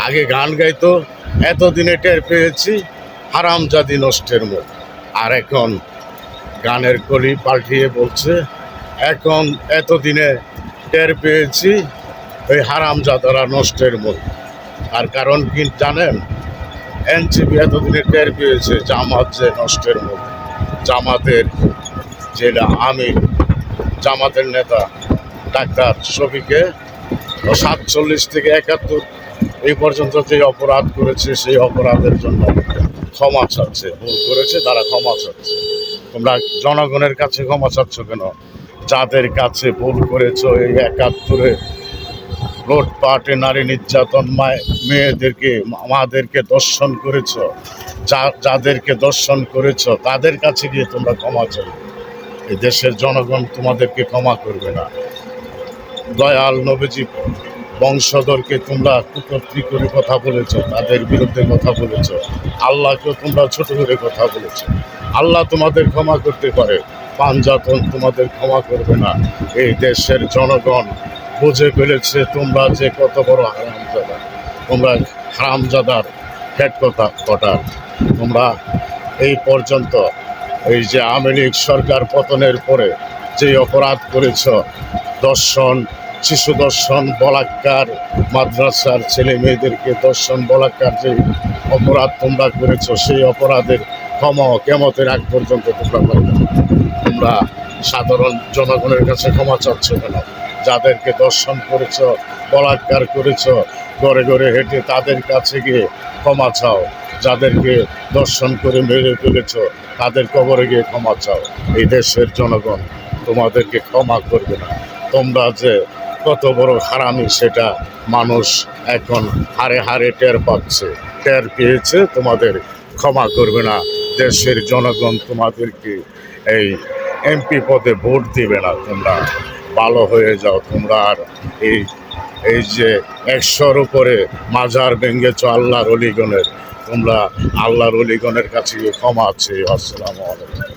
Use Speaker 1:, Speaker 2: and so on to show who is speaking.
Speaker 1: আগে গান গাইতো, এতদিনে টের পেয়েছি হারামজাদি নষ্টের মুখ। আর এখন গানের কলি পাল্টিয়ে বলছে এখন এতদিনে টের পেয়েছি ওই হারামজাদারা নষ্টের মুখ। আর কারণ কি জানেন? এনসিপি এতদিনে টের পেয়েছে জামাত যে নষ্টের মুখ। জামাতের যেটা আমির, জামাতের নেতা ডাক্তার শফিকে 47 থেকে 71 এই পর্যন্ত যে অপরাধ করেছে সেই অপরাধের জন্য ক্ষমা চাচ্ছে। ভুল করেছে তারা ক্ষমা চাচ্ছে। তোমরা জনগণের কাছে ক্ষমা চাচ্ছ কেন? যাদের কাছে ভুল করেছ এই 71-এ লুটপাটে, নারী নির্যাতন, মেয়েদেরকে, মাদেরকে দর্শন করেছ, যাদেরকে দর্শন করেছ তাদের কাছে গিয়ে তোমরা ক্ষমা চাইবে। এই দেশের জনগণ তোমাদেরকে ক্ষমা করবে না। দয়াল নবীজি বংশধরকে তোমরা কুকর্তী করে কথা বলেছ, তাদের বিরুদ্ধে কথা বলেছ। আল্লাহকেও তোমরা ছোট করে কথা বলেছ। আল্লাহ তোমাদের ক্ষমা করতে পারে, পাঞ্জাতন তোমাদের ক্ষমা করবে না। এই দেশের জনগণ বুঝে ফেলেছে তোমরা যে কত বড় হারামজাদা। তোমরা হারামজাদার হেড কটার। তোমরা এই পর্যন্ত এই যে আওয়ামী লীগ সরকার পতনের পরে যে অপরাধ করেছ, দর্শন, শিশু দর্শন, বলাৎকার, মাদ্রাসার ছেলে মেয়েদেরকে দর্শন, বলাৎকার যে অপরাধ তোমরা করেছ, সেই অপরাধের ক্ষমা কেমতের আগ পর্যন্ত তোমরা পাইবে। তোমরা সাধারণ জনগণের কাছে ক্ষমা চাচ্ছ কেন? যাদেরকে দর্শন করেছ, বলাৎকার করেছ, ঘরে ঘরে হেঁটে তাদের কাছে গিয়ে ক্ষমা চাও। যাদেরকে দর্শন করে মেরে ফেলেছ তাদের কবরে গিয়ে ক্ষমা চাও। এই দেশের জনগণ তোমাদেরকে ক্ষমা করবে না। তোমরা যে কত বড় হারামি সেটা মানুষ এখন হারে হারে টের পাচ্ছে, টের পেয়েছে, তোমাদের ক্ষমা করবে না। দেশের জনগণ তোমাদেরকে এই এমপি পদে ভোট দিবে না। তোমরা ভালো হয়ে যাও। তোমরা আর এই যে 100-র উপরে মাজার ভেঙেছ আল্লাহর অলিগণের, তোমরা আল্লাহর অলিগণের কাছে ক্ষমা আছে। আসসালামু আলাইকুম।